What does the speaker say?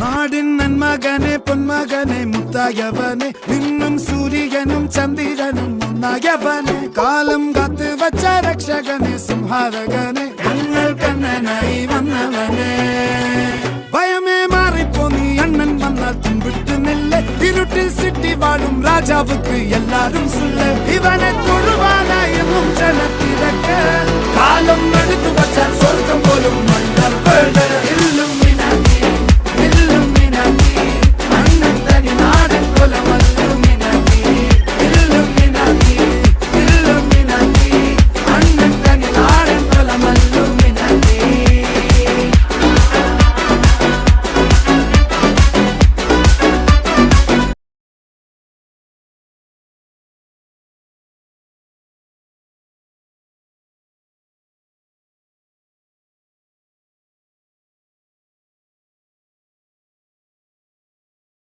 നാടിൻ നന്മകനെ പൊന്മകനെ മുത്തായവനെ നിന്നും സൂര്യനും ചന്ദ്രനും ഒന്നായവനെ കാലം കാത്ത് വച്ച രക്ഷകനെ സംഹാരകനെ ഞങ്ങൾ കണ്ണനായി വന്നവനെ ഭയമേ മാറിപ്പോ നീ അണ്ണൻ വന്നാൽ തുമ്പിട്ട് നെല്ല് ഇരുട്ടിൽ സിറ്റി വാഴും രാജാവുക്ക് എല്ലാരും സുല്ല് ഇവനെ തൊഴുവാനായെന്നും ജനത്തിരക്ക് കാലം എടുത്തു വച്ചാൽ സ്വർഗം പോലും മണ്ണൽ ഇല്ലും